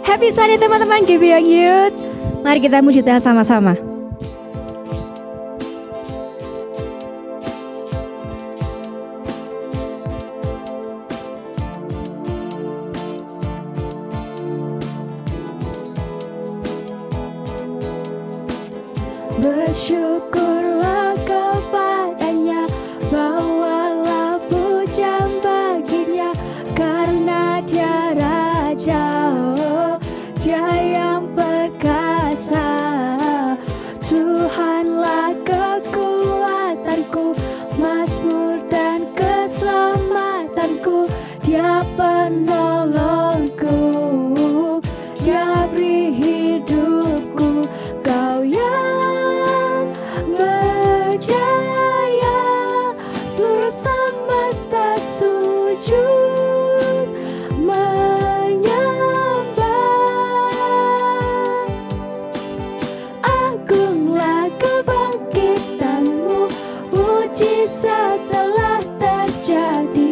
Happy Sunday teman-teman Give Young Youth. Mari kita muji Tuhan sama-sama. Bersyukurlah kepadanya, bawalah pujian baginya, karena dia Raja, oh, dia yang perkasa. Tuhanlah kekuatanku, mazmur dan keselamatanku, dia penolongku, dia beri hidupku. Kau yang berjaya, seluruh semesta sujud menyembah. Agunglah kebangkitanmu, mujizat telah terjadi.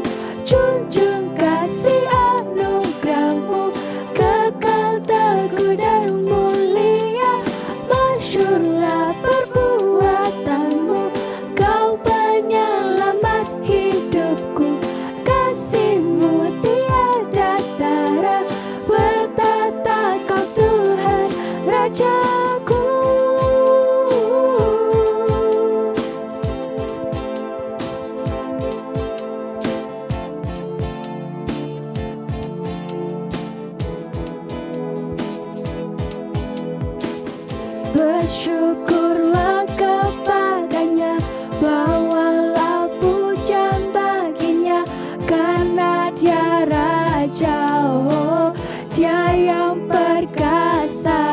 Junjung kasih anugerahmu, kekal teguh dan mulia. Masyurlah perbuatanmu, kau penyelamat hidupku. Kasihmu tiada tara, bertata kau Tuhan Rajaku. Bersyukurlah kepadanya, bawalah pujian baginya, karena dia Raja, oh, dia yang perkasa.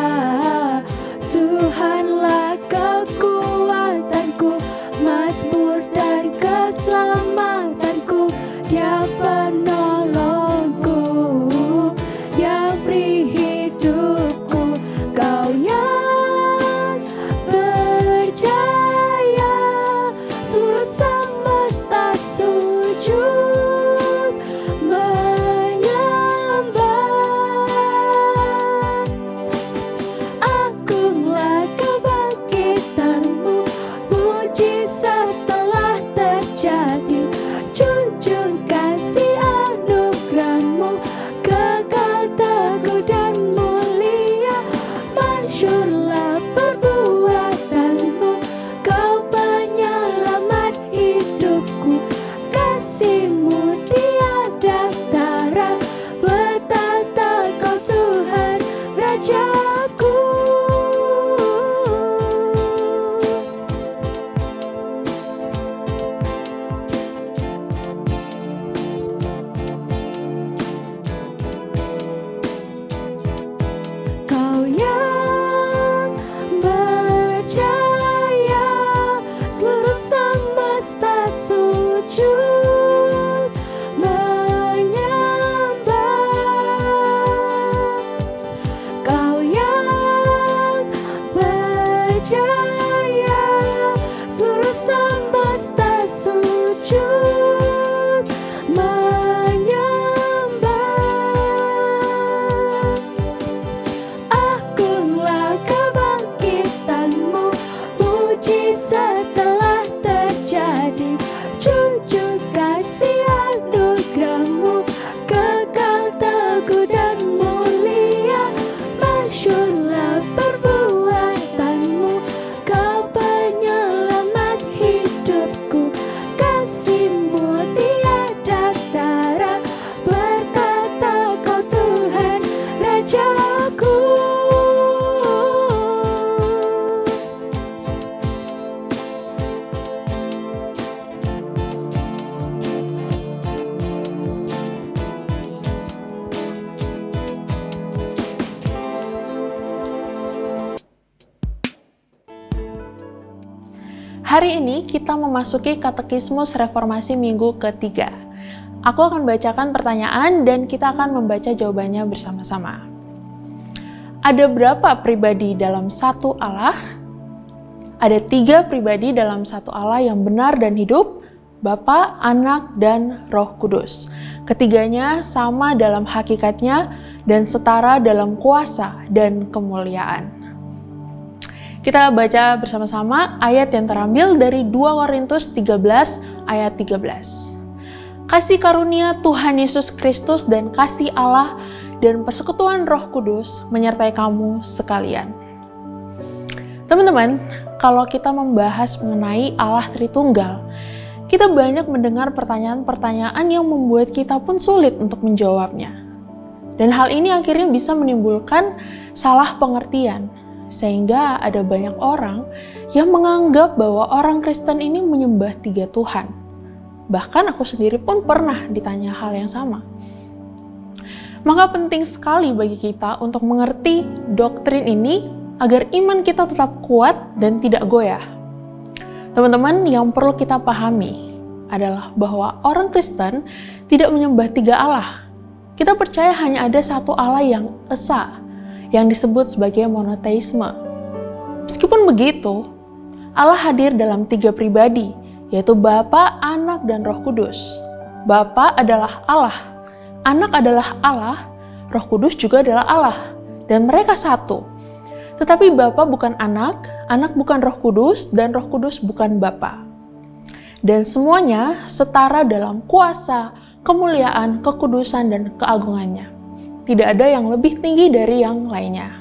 Tuhanlah kekuatanku, mazmur dan keselamatanku, dia penolongku, yang beri hidupku. Kau yang berjaya, seluruh semesta sujud menyembah. Agunglah kebangkitanmu, mujizat telah terjadi. Junjung kasih anugerahmu, kekal teguh dan mulia. Masyurlah perbuatanmu, kau penyelamat hidupku. Kasihmu tiada tara, bertata kau Tuhan Rajaku. Kau yang berjaya, seluruh semesta sujud menyembah. Kau yang berjaya, seluruh semesta sujud menyembah. Agunglah kebangkitanmu, mujizat telah terjadi. Junjung kasih anugerahmu, kekal teguh dan mulia. Masyurlah perbuatanmu, kau penyelamat hidupku. Kasihmu tiada tara, bertata kau Tuhan Rajaku. Hari ini kita memasuki Katekismus Reformasi minggu ketiga. Aku akan bacakan pertanyaan dan kita akan membaca jawabannya bersama-sama. Ada berapa pribadi dalam satu Allah? Ada 3 pribadi dalam satu Allah yang benar dan hidup, Bapa, Anak, dan Roh Kudus. Ketiganya sama dalam hakikatnya dan setara dalam kuasa dan kemuliaan. Kita baca bersama-sama ayat yang terambil dari 2 Korintus 13 ayat 13. Kasih karunia Tuhan Yesus Kristus dan kasih Allah dan persekutuan Roh Kudus menyertai kamu sekalian. Teman-teman, kalau kita membahas mengenai Allah Tritunggal, kita banyak mendengar pertanyaan-pertanyaan yang membuat kita pun sulit untuk menjawabnya. Dan hal ini akhirnya bisa menimbulkan salah pengertian, sehingga ada banyak orang yang menganggap bahwa orang Kristen ini menyembah 3 Tuhan. Bahkan aku sendiri pun pernah ditanya hal yang sama. Maka penting sekali bagi kita untuk mengerti doktrin ini agar iman kita tetap kuat dan tidak goyah. Teman-teman, yang perlu kita pahami adalah bahwa orang Kristen tidak menyembah 3 Allah. Kita percaya hanya ada satu Allah yang esa, yang disebut sebagai monoteisme. Meskipun begitu, Allah hadir dalam 3 pribadi, yaitu Bapa, Anak, dan Roh Kudus. Bapa adalah Allah, Anak adalah Allah, Roh Kudus juga adalah Allah, dan mereka satu. Tetapi Bapa bukan Anak, Anak bukan Roh Kudus, dan Roh Kudus bukan Bapa. Dan semuanya setara dalam kuasa, kemuliaan, kekudusan, dan keagungannya. Tidak ada yang lebih tinggi dari yang lainnya.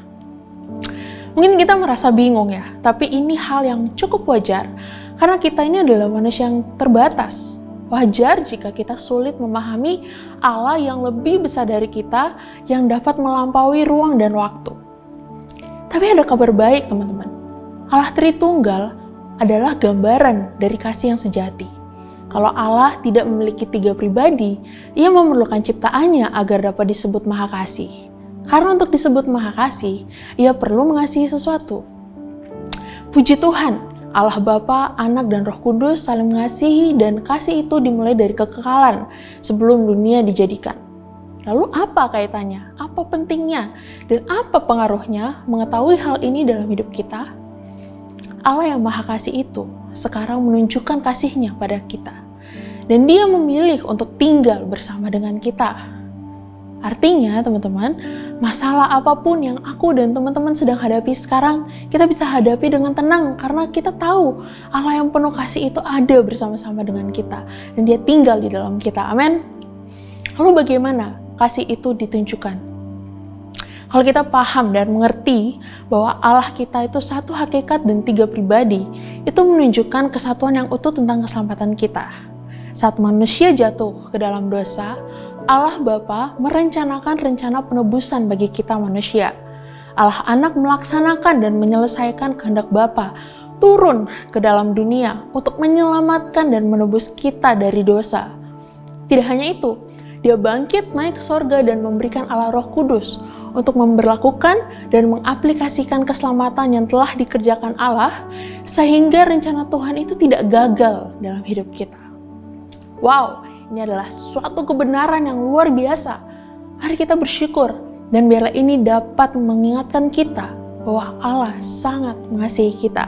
Mungkin kita merasa bingung ya, tapi ini hal yang cukup wajar, karena kita ini adalah manusia yang terbatas. Wajar jika kita sulit memahami Allah yang lebih besar dari kita, yang dapat melampaui ruang dan waktu. Tapi ada kabar baik, teman-teman. Allah Tritunggal adalah gambaran dari kasih yang sejati. Kalau Allah tidak memiliki 3 pribadi, Ia memerlukan ciptaannya agar dapat disebut Maha Kasih. Karena untuk disebut Maha Kasih, Ia perlu mengasihi sesuatu. Puji Tuhan, Allah Bapa, Anak, dan Roh Kudus saling mengasihi, dan kasih itu dimulai dari kekekalan sebelum dunia dijadikan. Lalu apa kaitannya? Apa pentingnya? Dan apa pengaruhnya mengetahui hal ini dalam hidup kita? Allah yang Maha Kasih itu sekarang menunjukkan kasih-Nya pada kita. Dan Dia memilih untuk tinggal bersama dengan kita. Artinya, teman-teman, masalah apapun yang aku dan teman-teman sedang hadapi sekarang, kita bisa hadapi dengan tenang karena kita tahu Allah yang penuh kasih itu ada bersama-sama dengan kita. Dan Dia tinggal di dalam kita. Amin. Lalu bagaimana kasih itu ditunjukkan? Kalau kita paham dan mengerti bahwa Allah kita itu satu hakikat dan 3 pribadi, itu menunjukkan kesatuan yang utuh tentang keselamatan kita. Saat manusia jatuh ke dalam dosa, Allah Bapa merencanakan rencana penebusan bagi kita manusia. Allah Anak melaksanakan dan menyelesaikan kehendak Bapa turun ke dalam dunia untuk menyelamatkan dan menebus kita dari dosa. Tidak hanya itu, Dia bangkit naik ke sorga dan memberikan Allah Roh Kudus untuk memberlakukan dan mengaplikasikan keselamatan yang telah dikerjakan Allah, sehingga rencana Tuhan itu tidak gagal dalam hidup kita. Wow, ini adalah suatu kebenaran yang luar biasa. Mari kita bersyukur, dan biarlah ini dapat mengingatkan kita bahwa Allah sangat mengasihi kita.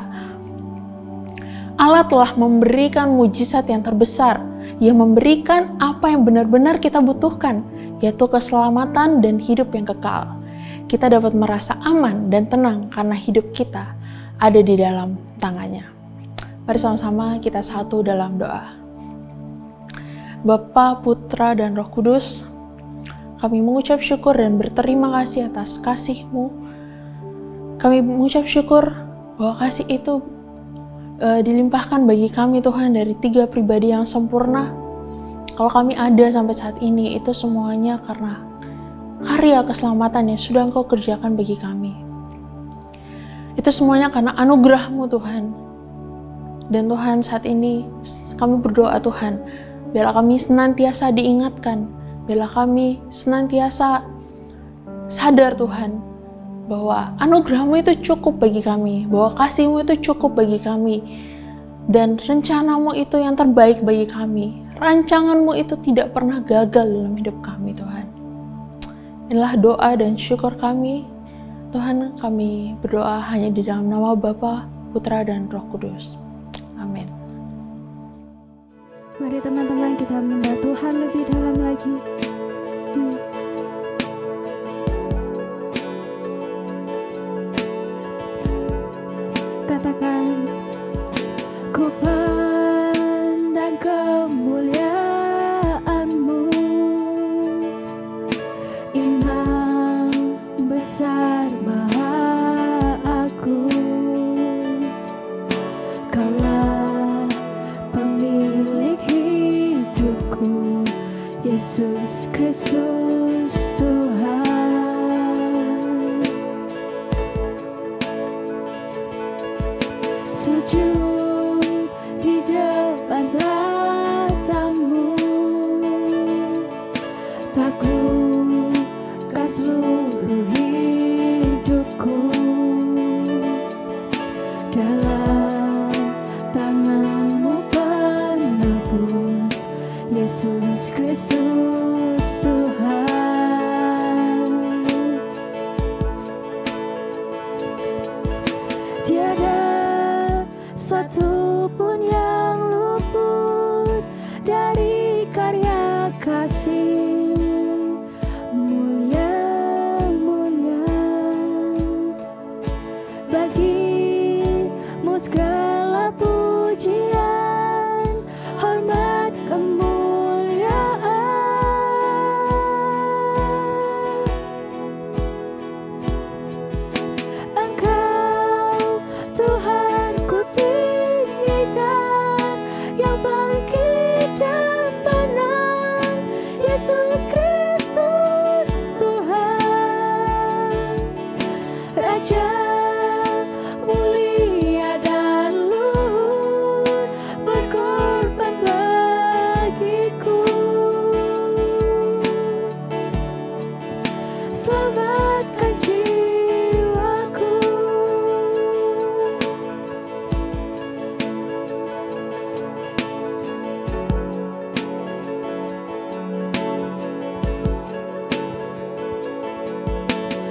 Allah telah memberikan mujizat yang terbesar. Ia memberikan apa yang benar-benar kita butuhkan, yaitu keselamatan dan hidup yang kekal. Kita dapat merasa aman dan tenang karena hidup kita ada di dalam tangan-Nya. Mari sama-sama kita satu dalam doa. Bapa, Putra, dan Roh Kudus, kami mengucap syukur dan berterima kasih atas kasih-Mu. Kami mengucap syukur bahwa kasih itu dilimpahkan bagi kami, Tuhan, dari 3 pribadi yang sempurna. Kalau kami ada sampai saat ini, itu semuanya karena karya keselamatan yang sudah Engkau kerjakan bagi kami. Itu semuanya karena anugerah-Mu, Tuhan. Dan Tuhan, saat ini kami berdoa, Tuhan, biarlah kami senantiasa diingatkan, biarlah kami senantiasa sadar, Tuhan, bahwa anugerah-Mu itu cukup bagi kami, bahwa kasih-Mu itu cukup bagi kami, dan rencana-Mu itu yang terbaik bagi kami. Rancangan-Mu itu tidak pernah gagal dalam hidup kami, Tuhan. Inilah doa dan syukur kami. Tuhan, kami berdoa hanya di dalam nama Bapa, Putra, dan Roh Kudus. Amin. Mari teman-teman kita menyembah Tuhan lebih dalam lagi. sujud di depan tatamu, taklukkan seluruh hidupku. Dalam tanganmu penebus, Yesus Kristus Tuhan. Tiada satu pun yang luput dari karya kasih mulia-mulia. Bagimu segala pujian, hormat, kemuliaan. Engkau Tuhan ku tinggikan, yang bangkit dan menang, Yesus Kristus Tuhan. Raja mulia dan luhur, berkorban bagiku. Selamatkan jiwaku.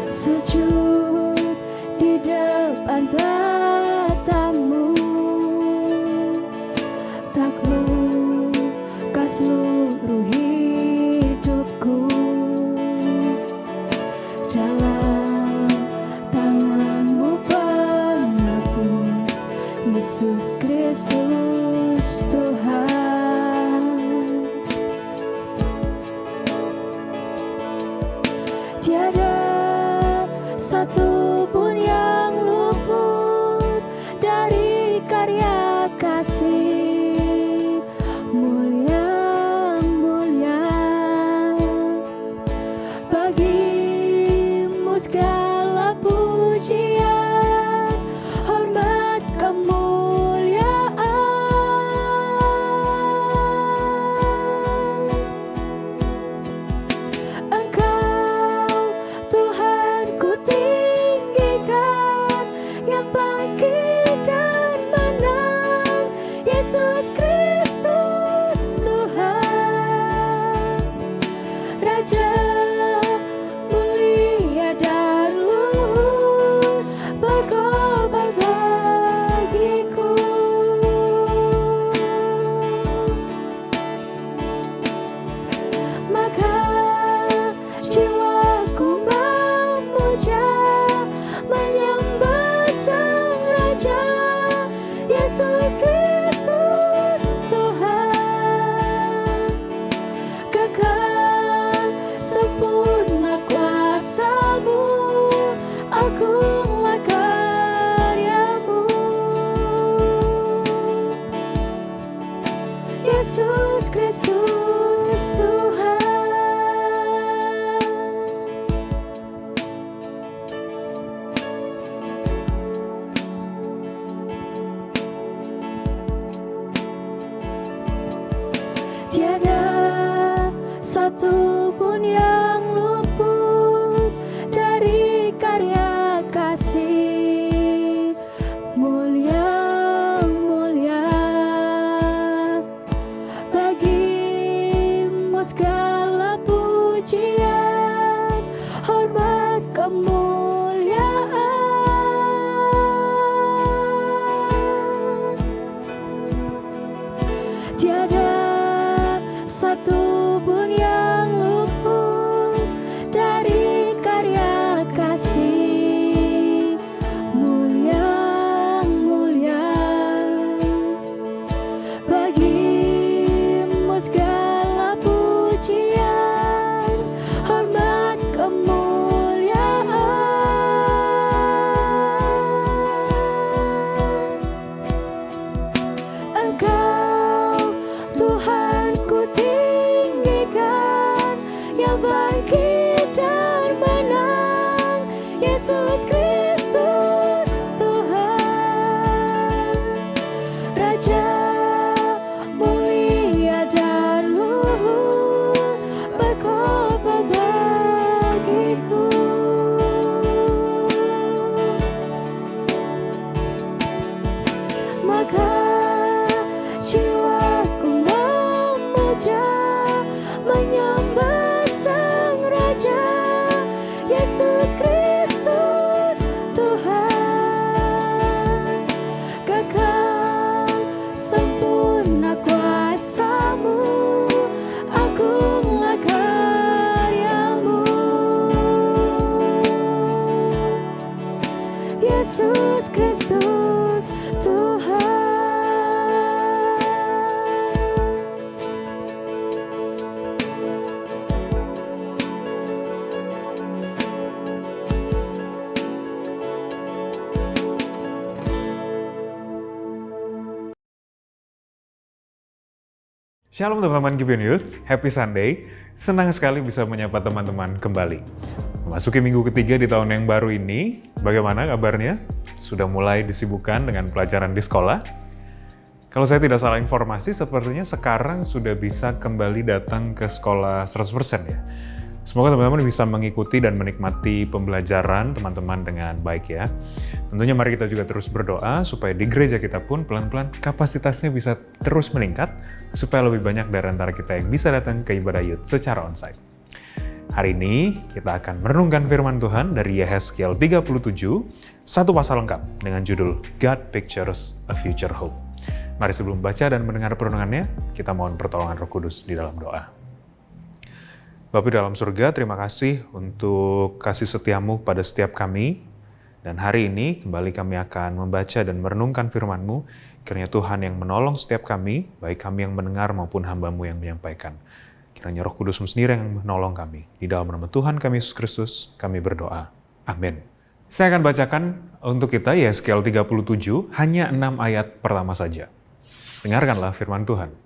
Sujud di depan tatamu, taklukkan seluruh hidupku. Dalam tanganmu penebus, Yesus Kristus Tuhan. Tiada satu pun yang luput dari karya kasih mulia-mulia. Bagimu segala pujian, hormat, kemuliaan. Engkau Tuhan ku tinggikan, yang bangkit dan menang, Yesus Kristus Tuhan. Raja mulia dan luhur, berkorban bagiku. Maka jiwaku memuja, menyembah Sang Raja, Yesus Kristus Tuhan. Kekal sempurna kuasa-Mu, agunglah karya-Mu, Yesus Kristus Tuhan. Tiada satu pun yang luput dari karya kasih mulia-mulia. Bagimu segala pujian, hormat, kemuliaan. Tiada satu pun yang luput dari karya kasih mulia-mulia. Bagimu segala pujian, hormat, kemuliaan. Engkau Tuhan ku tinggikan, yang bangkit dan menang, Yesus Kristus Tuhan. Yesus Kristus Tuhan. Shalom teman-teman Gibeon Youth, Happy Sunday. Senang sekali bisa menyapa teman-teman kembali. Memasuki minggu ketiga di tahun yang baru ini, bagaimana kabarnya? Sudah mulai disibukkan dengan pelajaran di sekolah? Kalau saya tidak salah informasi, sepertinya sekarang sudah bisa kembali datang ke sekolah 100% ya. Semoga teman-teman bisa mengikuti dan menikmati pembelajaran teman-teman dengan baik ya. Tentunya mari kita juga terus berdoa supaya di gereja kita pun pelan-pelan kapasitasnya bisa terus meningkat supaya lebih banyak dari antara kita yang bisa datang ke ibadah youth secara onsite. Hari ini kita akan merenungkan firman Tuhan dari Yehezkiel 37, satu pasal lengkap dengan judul God Pictures a Future Hope. Mari sebelum baca dan mendengar perenungannya, kita mohon pertolongan Roh Kudus di dalam doa. Bapa dalam surga, terima kasih untuk kasih setiamu pada setiap kami. Dan hari ini kembali kami akan membaca dan merenungkan firman-Mu. Kiranya Tuhan yang menolong setiap kami, baik kami yang mendengar maupun hamba-Mu yang menyampaikan. Kiranya Roh Kudus-Mu sendiri yang menolong kami. Di dalam nama Tuhan kami Yesus Kristus, kami berdoa. Amin. Saya akan bacakan untuk kita Yehezkiel 37, hanya 6 ayat pertama saja. Dengarkanlah firman Tuhan.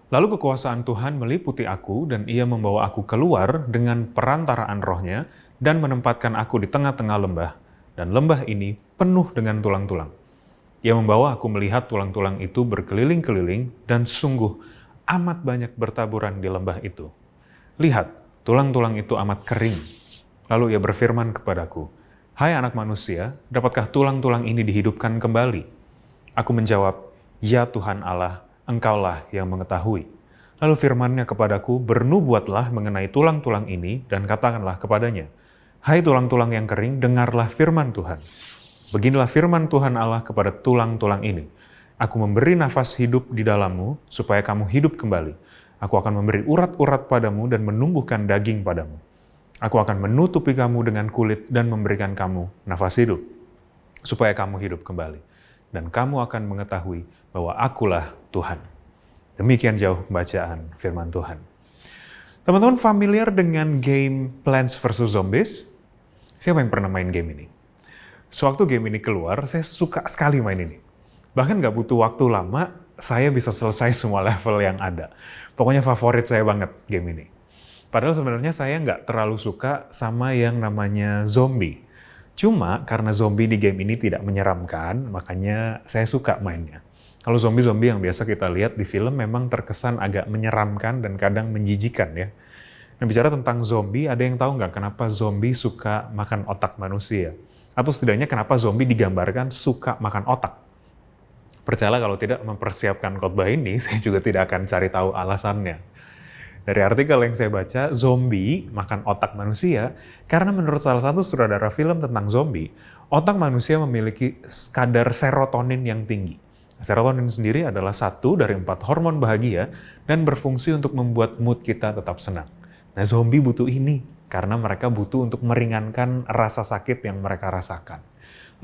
Lalu kekuasaan Tuhan meliputi aku dan ia membawa aku keluar dengan perantaraan rohnya dan menempatkan aku di tengah-tengah lembah. Dan lembah ini penuh dengan tulang-tulang. Ia membawa aku melihat tulang-tulang itu berkeliling-keliling dan sungguh amat banyak bertaburan di lembah itu. Lihat, tulang-tulang itu amat kering. Lalu ia berfirman kepadaku, "Hai anak manusia, dapatkah tulang-tulang ini dihidupkan kembali?" Aku menjawab, "Ya Tuhan Allah, Engkaulah yang mengetahui." Lalu firman-Nya kepadaku, "Bernubuatlah mengenai tulang-tulang ini dan katakanlah kepadanya, hai tulang-tulang yang kering, dengarlah firman Tuhan. Beginilah firman Tuhan Allah kepada tulang-tulang ini. Aku memberi nafas hidup di dalammu supaya kamu hidup kembali. Aku akan memberi urat-urat padamu dan menumbuhkan daging padamu. Aku akan menutupi kamu dengan kulit dan memberikan kamu nafas hidup supaya kamu hidup kembali. Dan kamu akan mengetahui bahwa akulah Tuhan." Demikian jauh pembacaan firman Tuhan. Teman-teman familiar dengan game Plants vs. Zombies? Siapa yang pernah main game ini? Sewaktu game ini keluar, saya suka sekali main ini. Bahkan nggak butuh waktu lama, saya bisa selesai semua level yang ada. Pokoknya favorit saya banget game ini. Padahal sebenarnya saya nggak terlalu suka sama yang namanya zombie. Cuma karena zombie di game ini tidak menyeramkan, makanya saya suka mainnya. Kalau zombie-zombie yang biasa kita lihat di film memang terkesan agak menyeramkan dan kadang menjijikan ya. Nah, bicara tentang zombie, ada yang tahu nggak kenapa zombie suka makan otak manusia? Atau setidaknya kenapa zombie digambarkan suka makan otak? Percayalah kalau tidak mempersiapkan khotbah ini, saya juga tidak akan cari tahu alasannya. Dari artikel yang saya baca, zombie makan otak manusia karena menurut salah satu sutradara film tentang zombie, otak manusia memiliki kadar serotonin yang tinggi. Serotonin sendiri adalah satu dari 4 hormon bahagia dan berfungsi untuk membuat mood kita tetap senang. Nah, zombie butuh ini karena mereka butuh untuk meringankan rasa sakit yang mereka rasakan.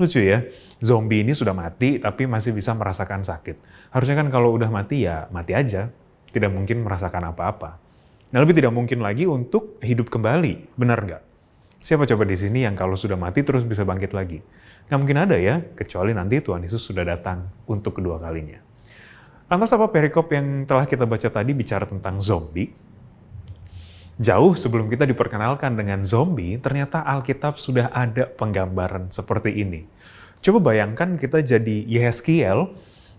Lucu ya, zombie ini sudah mati tapi masih bisa merasakan sakit. Harusnya kan kalau udah mati ya mati aja, tidak mungkin merasakan apa-apa. Nah, lebih tidak mungkin lagi untuk hidup kembali, benar nggak? Siapa coba di sini yang kalau sudah mati terus bisa bangkit lagi? Nggak mungkin ada ya, kecuali nanti Tuhan Yesus sudah datang untuk kedua kalinya. Lantas apa perikop yang telah kita baca tadi bicara tentang zombie? Jauh sebelum kita diperkenalkan dengan zombie, ternyata Alkitab sudah ada penggambaran seperti ini. Coba bayangkan kita jadi Yehezkiel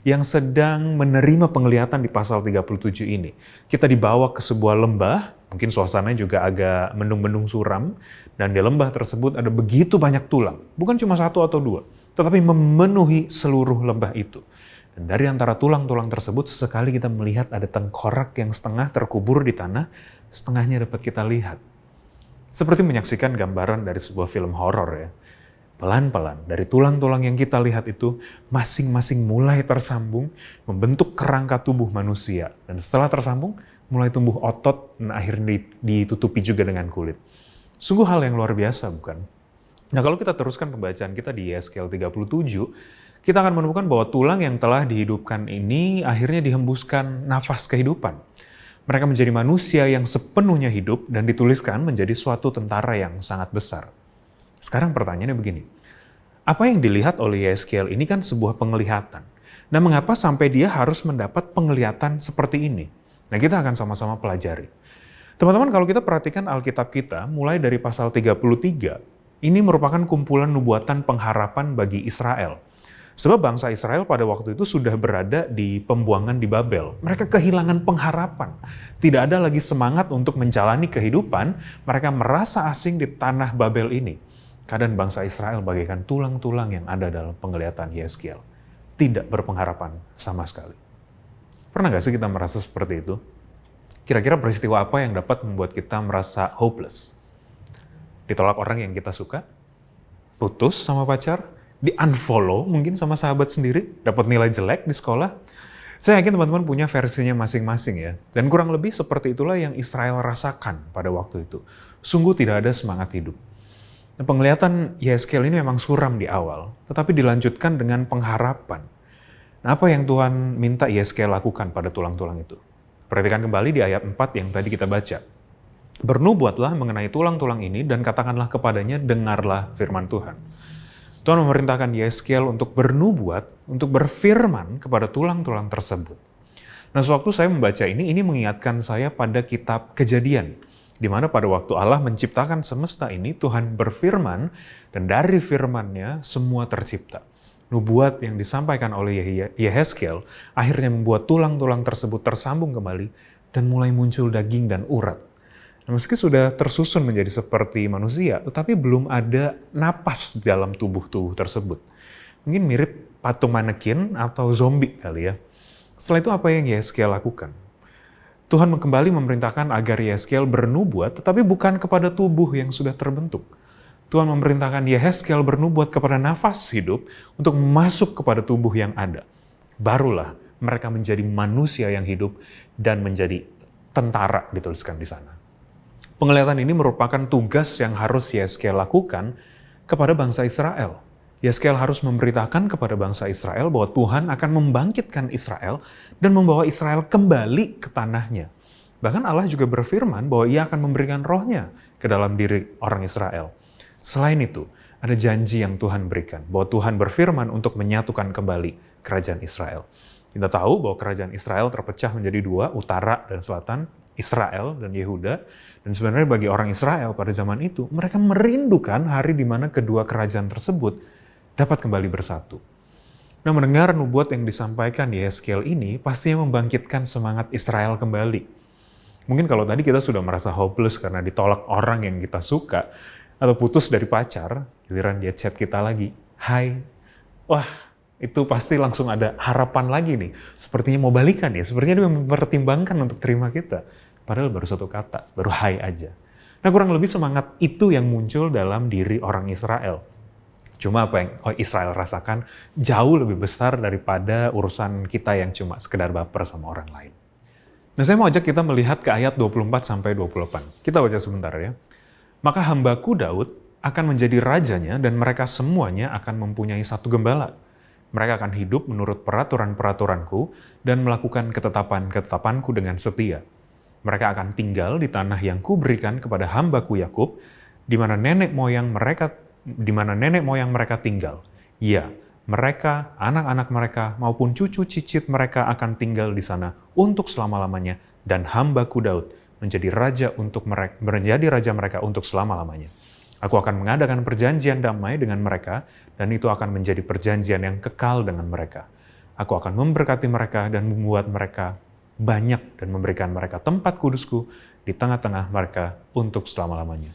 yang sedang menerima penglihatan di pasal 37 ini. Kita dibawa ke sebuah lembah, mungkin suasananya juga agak mendung-mendung suram, dan di lembah tersebut ada begitu banyak tulang. Bukan cuma 1 atau 2, tetapi memenuhi seluruh lembah itu. Dan dari antara tulang-tulang tersebut, sesekali kita melihat ada tengkorak yang setengah terkubur di tanah, setengahnya dapat kita lihat. Seperti menyaksikan gambaran dari sebuah film horor ya. Pelan-pelan, dari tulang-tulang yang kita lihat itu, masing-masing mulai tersambung, membentuk kerangka tubuh manusia. Dan setelah tersambung, mulai tumbuh otot, dan akhirnya ditutupi juga dengan kulit. Sungguh hal yang luar biasa, bukan? Nah, kalau kita teruskan pembacaan kita di Yeskel 37, kita akan menemukan bahwa tulang yang telah dihidupkan ini akhirnya dihembuskan nafas kehidupan. Mereka menjadi manusia yang sepenuhnya hidup dan dituliskan menjadi suatu tentara yang sangat besar. Sekarang pertanyaannya begini, apa yang dilihat oleh Yeskel ini kan sebuah penglihatan. Nah, mengapa sampai dia harus mendapat penglihatan seperti ini? Nah, kita akan sama-sama pelajari. Teman-teman, kalau kita perhatikan Alkitab kita, mulai dari pasal 33, ini merupakan kumpulan nubuatan pengharapan bagi Israel. Sebab bangsa Israel pada waktu itu sudah berada di pembuangan di Babel. Mereka kehilangan pengharapan. Tidak ada lagi semangat untuk menjalani kehidupan. Mereka merasa asing di tanah Babel ini. Keadaan bangsa Israel bagaikan tulang-tulang yang ada dalam penglihatan Yeskel. Tidak berpengharapan sama sekali. Pernah gak sih kita merasa seperti itu? Kira-kira peristiwa apa yang dapat membuat kita merasa hopeless? Ditolak orang yang kita suka? Putus sama pacar? Di-unfollow mungkin sama sahabat sendiri, dapat nilai jelek di sekolah. Saya yakin teman-teman punya versinya masing-masing ya. Dan kurang lebih seperti itulah yang Israel rasakan pada waktu itu. Sungguh tidak ada semangat hidup. Nah, penglihatan Yeskel ini memang suram di awal, tetapi dilanjutkan dengan pengharapan. Nah, apa yang Tuhan minta Yeskel lakukan pada tulang-tulang itu? Perhatikan kembali di ayat 4 yang tadi kita baca. Bernubuatlah mengenai tulang-tulang ini dan katakanlah kepadanya, dengarlah firman Tuhan. Tuhan memerintahkan Yeskel untuk bernubuat, untuk berfirman kepada tulang-tulang tersebut. Nah, sewaktu saya membaca ini mengingatkan saya pada kitab Kejadian, di mana pada waktu Allah menciptakan semesta ini, Tuhan berfirman, dan dari firman-Nya semua tercipta. Nubuat yang disampaikan oleh Yehezkiel akhirnya membuat tulang-tulang tersebut tersambung kembali dan mulai muncul daging dan urat. Nah, meski sudah tersusun menjadi seperti manusia, tetapi belum ada napas dalam tubuh-tubuh tersebut. Mungkin mirip patung manekin atau zombie kali ya. Setelah itu apa yang Yeskel lakukan? Tuhan kembali memerintahkan agar Yeskel bernubuat, tetapi bukan kepada tubuh yang sudah terbentuk. Tuhan memerintahkan Yehezkiel bernubuat kepada nafas hidup untuk masuk kepada tubuh yang ada. Barulah mereka menjadi manusia yang hidup dan menjadi tentara, dituliskan di sana. Penglihatan ini merupakan tugas yang harus Yeskel lakukan kepada bangsa Israel. Yeskel harus memberitakan kepada bangsa Israel bahwa Tuhan akan membangkitkan Israel dan membawa Israel kembali ke tanahnya. Bahkan Allah juga berfirman bahwa Ia akan memberikan rohnya ke dalam diri orang Israel. Selain itu, ada janji yang Tuhan berikan, bahwa Tuhan berfirman untuk menyatukan kembali kerajaan Israel. Kita tahu bahwa kerajaan Israel terpecah menjadi dua, utara dan selatan, Israel dan Yehuda. Dan sebenarnya bagi orang Israel pada zaman itu, mereka merindukan hari di mana kedua kerajaan tersebut dapat kembali bersatu. Nah, mendengar nubuat yang disampaikan di Yeskel ini, pastinya membangkitkan semangat Israel kembali. Mungkin kalau tadi kita sudah merasa hopeless karena ditolak orang yang kita suka, atau putus dari pacar, giliran dia chat kita lagi, hai, wah, itu pasti langsung ada harapan lagi nih. Sepertinya mau balikan ya, sepertinya dia mempertimbangkan untuk terima kita. Padahal baru satu kata, baru hai aja. Nah, kurang lebih semangat itu yang muncul dalam diri orang Israel. Cuma apa yang Israel rasakan jauh lebih besar daripada urusan kita yang cuma sekedar baper sama orang lain. Nah, saya mau ajak kita melihat ke ayat 24-28. Kita baca sebentar ya. Maka hambaku Daud akan menjadi rajanya dan mereka semuanya akan mempunyai satu gembala. Mereka akan hidup menurut peraturan-peraturanku dan melakukan ketetapan-ketetapanku dengan setia. Mereka akan tinggal di tanah yang kuberikan kepada hambaku Yakub, di mana nenek moyang mereka tinggal. Ya, mereka, anak-anak mereka, maupun cucu cicit mereka akan tinggal di sana untuk selama-lamanya, dan hambaku Daud menjadi raja mereka untuk selama-lamanya. Aku akan mengadakan perjanjian damai dengan mereka, dan itu akan menjadi perjanjian yang kekal dengan mereka. Aku akan memberkati mereka dan membuat mereka banyak dan memberikan mereka tempat kudusku di tengah-tengah mereka untuk selama-lamanya.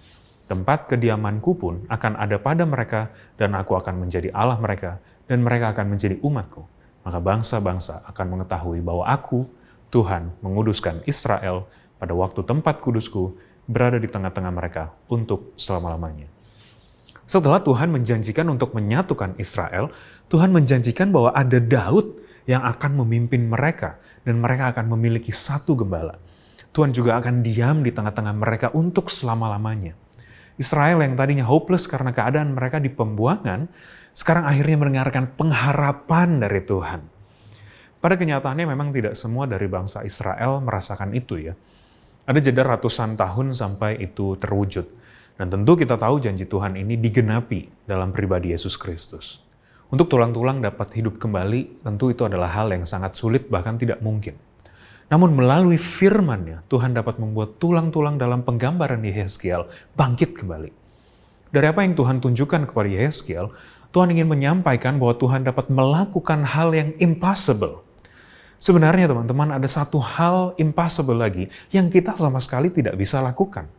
Tempat kediamanku pun akan ada pada mereka, dan aku akan menjadi Allah mereka, dan mereka akan menjadi umatku. Maka bangsa-bangsa akan mengetahui bahwa aku, Tuhan, menguduskan Israel pada waktu tempat kudusku berada di tengah-tengah mereka untuk selama-lamanya. Setelah Tuhan menjanjikan untuk menyatukan Israel, Tuhan menjanjikan bahwa ada Daud yang akan memimpin mereka, dan mereka akan memiliki satu gembala. Tuhan juga akan diam di tengah-tengah mereka untuk selama-lamanya. Israel yang tadinya hopeless karena keadaan mereka di pembuangan, sekarang akhirnya mendengarkan pengharapan dari Tuhan. Pada kenyataannya memang tidak semua dari bangsa Israel merasakan itu ya. Ada jeda ratusan tahun sampai itu terwujud. Dan tentu kita tahu janji Tuhan ini digenapi dalam pribadi Yesus Kristus. Untuk tulang-tulang dapat hidup kembali, tentu itu adalah hal yang sangat sulit bahkan tidak mungkin. Namun melalui firman-Nya, Tuhan dapat membuat tulang-tulang dalam penggambaran Yehezkiel bangkit kembali. Dari apa yang Tuhan tunjukkan kepada Yehezkiel, Tuhan ingin menyampaikan bahwa Tuhan dapat melakukan hal yang impossible. Sebenarnya teman-teman ada satu hal impossible lagi yang kita sama sekali tidak bisa lakukan.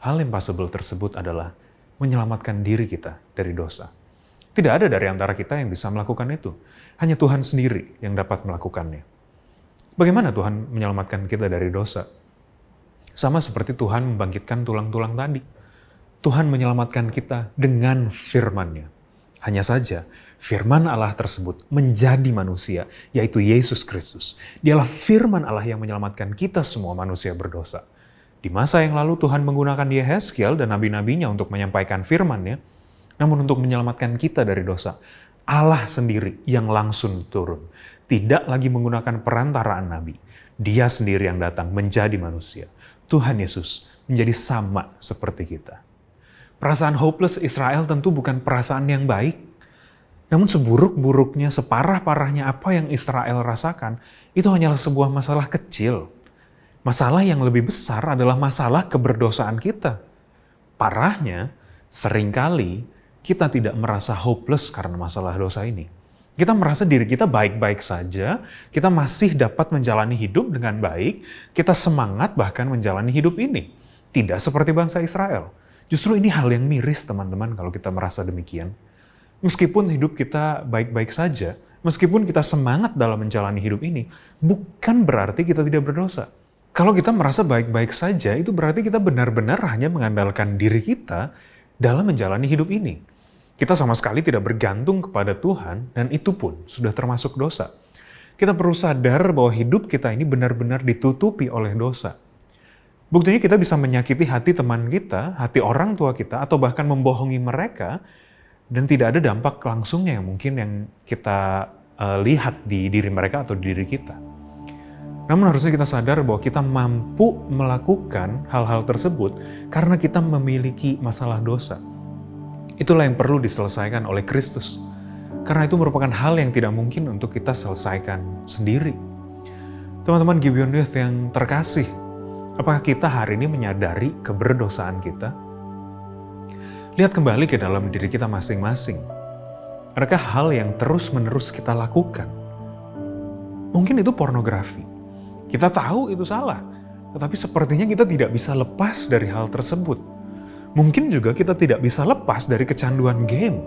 Hal impossible tersebut adalah menyelamatkan diri kita dari dosa. Tidak ada dari antara kita yang bisa melakukan itu. Hanya Tuhan sendiri yang dapat melakukannya. Bagaimana Tuhan menyelamatkan kita dari dosa? Sama seperti Tuhan membangkitkan tulang-tulang tadi. Tuhan menyelamatkan kita dengan firman-Nya. Hanya saja, firman Allah tersebut menjadi manusia, yaitu Yesus Kristus. Dialah firman Allah yang menyelamatkan kita semua manusia berdosa. Di masa yang lalu Tuhan menggunakan Yehezkiel dan nabi-nabinya untuk menyampaikan firman-Nya, namun untuk menyelamatkan kita dari dosa, Allah sendiri yang langsung turun. Tidak lagi menggunakan perantaraan nabi. Dia sendiri yang datang menjadi manusia. Tuhan Yesus menjadi sama seperti kita. Perasaan hopeless Israel tentu bukan perasaan yang baik. Namun seburuk-buruknya, separah-parahnya apa yang Israel rasakan, itu hanyalah sebuah masalah kecil. Masalah yang lebih besar adalah masalah keberdosaan kita. Parahnya, seringkali kita tidak merasa hopeless karena masalah dosa ini. Kita merasa diri kita baik-baik saja, kita masih dapat menjalani hidup dengan baik, kita semangat bahkan menjalani hidup ini. Tidak seperti bangsa Israel. Justru ini hal yang miris teman-teman kalau kita merasa demikian. Meskipun hidup kita baik-baik saja, meskipun kita semangat dalam menjalani hidup ini, bukan berarti kita tidak berdosa. Kalau kita merasa baik-baik saja, itu berarti kita benar-benar hanya mengandalkan diri kita dalam menjalani hidup ini. Kita sama sekali tidak bergantung kepada Tuhan, dan itu pun sudah termasuk dosa. Kita perlu sadar bahwa hidup kita ini benar-benar ditutupi oleh dosa. Buktinya kita bisa menyakiti hati teman kita, hati orang tua kita, atau bahkan membohongi mereka, dan tidak ada dampak langsungnya yang mungkin yang kita lihat di diri mereka atau di diri kita. Namun harusnya kita sadar bahwa kita mampu melakukan hal-hal tersebut karena kita memiliki masalah dosa. Itulah yang perlu diselesaikan oleh Kristus. Karena itu merupakan hal yang tidak mungkin untuk kita selesaikan sendiri. Teman-teman Gibeon Youth yang terkasih, apakah kita hari ini menyadari keberdosaan kita? Lihat kembali ke dalam diri kita masing-masing. Adakah hal yang terus-menerus kita lakukan? Mungkin itu pornografi. Kita tahu itu salah, tetapi sepertinya kita tidak bisa lepas dari hal tersebut. Mungkin juga kita tidak bisa lepas dari kecanduan game.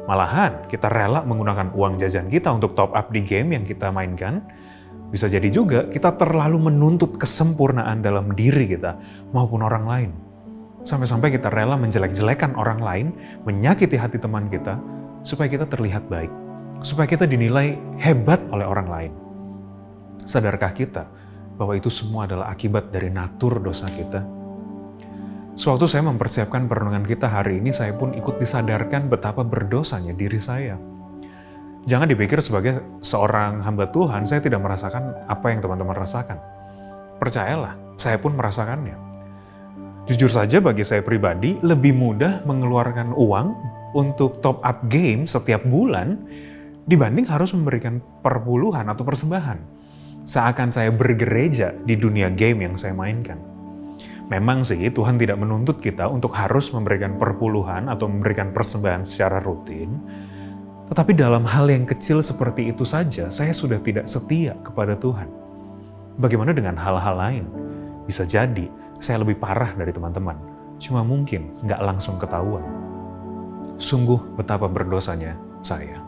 Malahan kita rela menggunakan uang jajan kita untuk top up di game yang kita mainkan. Bisa jadi juga kita terlalu menuntut kesempurnaan dalam diri kita maupun orang lain. Sampai-sampai kita rela menjelek-jelekan orang lain, menyakiti hati teman kita, supaya kita terlihat baik. Supaya kita dinilai hebat oleh orang lain. Sadarkah kita bahwa itu semua adalah akibat dari natur dosa kita? Sewaktu saya mempersiapkan perenungan kita hari ini, saya pun ikut disadarkan betapa berdosanya diri saya. Jangan dipikir sebagai seorang hamba Tuhan, saya tidak merasakan apa yang teman-teman rasakan. Percayalah, saya pun merasakannya. Jujur saja bagi saya pribadi, lebih mudah mengeluarkan uang untuk top up game setiap bulan dibanding harus memberikan perpuluhan atau persembahan. Seakan saya bergereja di dunia game yang saya mainkan. Memang sih Tuhan tidak menuntut kita untuk harus memberikan perpuluhan atau memberikan persembahan secara rutin. Tetapi dalam hal yang kecil seperti itu saja, saya sudah tidak setia kepada Tuhan. Bagaimana dengan hal-hal lain? Bisa jadi saya lebih parah dari teman-teman. Cuma mungkin nggak langsung ketahuan. Sungguh betapa berdosanya saya.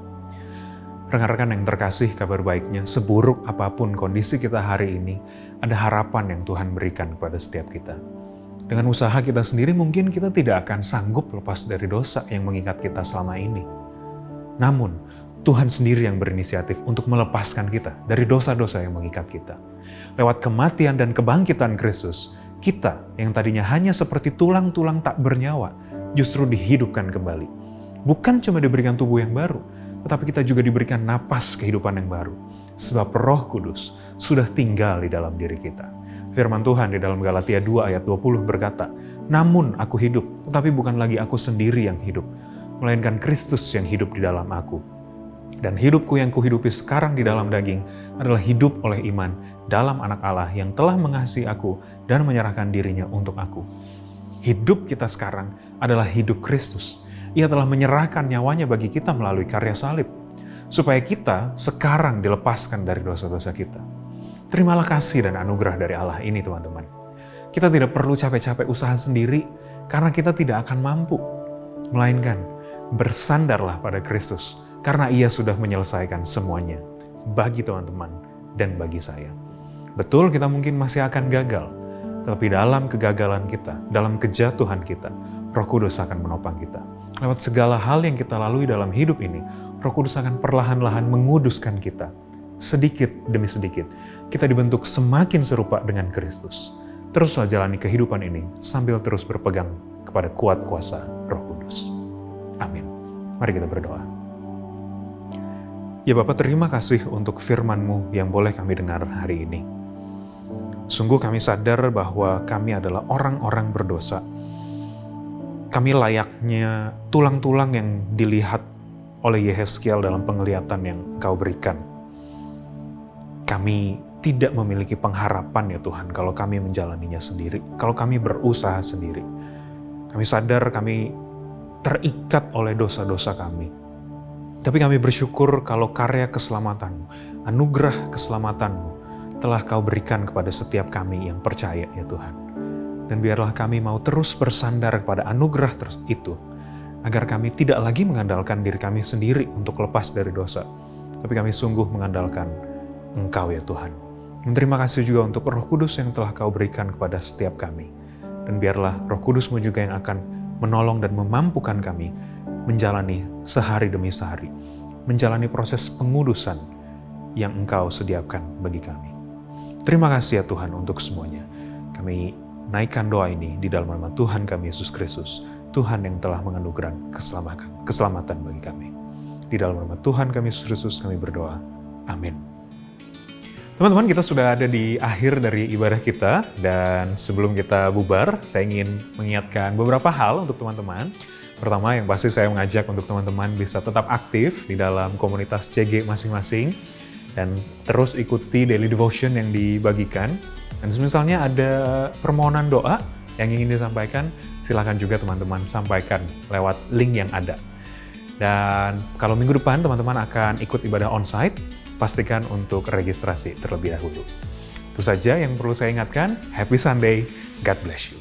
Rekan-rekan yang terkasih, kabar baiknya, seburuk apapun kondisi kita hari ini, ada harapan yang Tuhan berikan kepada setiap kita. Dengan usaha kita sendiri mungkin kita tidak akan sanggup lepas dari dosa yang mengikat kita selama ini. Namun, Tuhan sendiri yang berinisiatif untuk melepaskan kita dari dosa-dosa yang mengikat kita. Lewat kematian dan kebangkitan Kristus, Kita yang tadinya hanya seperti tulang-tulang tak bernyawa, justru dihidupkan kembali. Bukan cuma diberikan tubuh yang baru, tetapi kita juga diberikan napas kehidupan yang baru. Sebab Roh Kudus sudah tinggal di dalam diri kita. Firman Tuhan di dalam Galatia 2 ayat 20 berkata, "Namun aku hidup, tetapi bukan lagi aku sendiri yang hidup, melainkan Kristus yang hidup di dalam aku. Dan hidupku yang kuhidupi sekarang di dalam daging adalah hidup oleh iman dalam Anak Allah yang telah mengasihi aku dan menyerahkan dirinya untuk aku." Hidup kita sekarang adalah hidup Kristus. Ia telah menyerahkan nyawanya bagi kita melalui karya salib, supaya kita sekarang dilepaskan dari dosa-dosa kita. Terimalah kasih dan anugerah dari Allah ini, teman-teman. Kita tidak perlu capek-capek usaha sendiri karena kita tidak akan mampu. Melainkan bersandarlah pada Kristus karena Ia sudah menyelesaikan semuanya bagi teman-teman dan bagi saya. Betul, kita mungkin masih akan gagal, tapi dalam kegagalan kita, dalam kejatuhan kita, Roh Kudus akan menopang kita. Lewat segala hal yang kita lalui dalam hidup ini, Roh Kudus akan perlahan-lahan menguduskan kita. Sedikit demi sedikit, kita dibentuk semakin serupa dengan Kristus. Teruslah jalani kehidupan ini sambil terus berpegang kepada kuat kuasa Roh Kudus. Amin. Mari kita berdoa. Ya Bapa, terima kasih untuk firman-Mu yang boleh kami dengar hari ini. Sungguh kami sadar bahwa kami adalah orang-orang berdosa. Kami layaknya tulang-tulang yang dilihat oleh Yehezkiel dalam penglihatan yang Kau berikan. Kami tidak memiliki pengharapan ya Tuhan kalau kami menjalaninya sendiri, kalau kami berusaha sendiri. Kami sadar kami terikat oleh dosa-dosa kami. Tapi kami bersyukur kalau karya keselamatan-Mu, anugerah keselamatan-Mu telah Kau berikan kepada setiap kami yang percaya ya Tuhan. Dan biarlah kami mau terus bersandar kepada anugerah itu, agar kami tidak lagi mengandalkan diri kami sendiri untuk lepas dari dosa, tapi kami sungguh mengandalkan Engkau ya Tuhan. Dan terima kasih juga untuk Roh Kudus yang telah Kau berikan kepada setiap kami. Dan biarlah Roh Kudus-Mu juga yang akan menolong dan memampukan kami menjalani sehari demi sehari, menjalani proses pengudusan yang Engkau sediakan bagi kami. Terima kasih ya Tuhan untuk semuanya. Kami naikkan doa ini di dalam nama Tuhan kami Yesus Kristus, Tuhan yang telah menganugerahkan keselamatan bagi kami. Di dalam nama Tuhan kami Yesus Kristus kami berdoa. Amin. Teman-teman, kita sudah ada di akhir dari ibadah kita, dan sebelum kita bubar, saya ingin mengingatkan beberapa hal untuk teman-teman. Pertama, yang pasti saya mengajak untuk teman-teman bisa tetap aktif di dalam komunitas CG masing-masing, dan terus ikuti daily devotion yang dibagikan. Dan misalnya ada permohonan doa yang ingin disampaikan, silakan juga teman-teman sampaikan lewat link yang ada. Dan kalau minggu depan teman-teman akan ikut ibadah onsite, pastikan untuk registrasi terlebih dahulu. Itu saja yang perlu saya ingatkan. Happy Sunday, God bless you.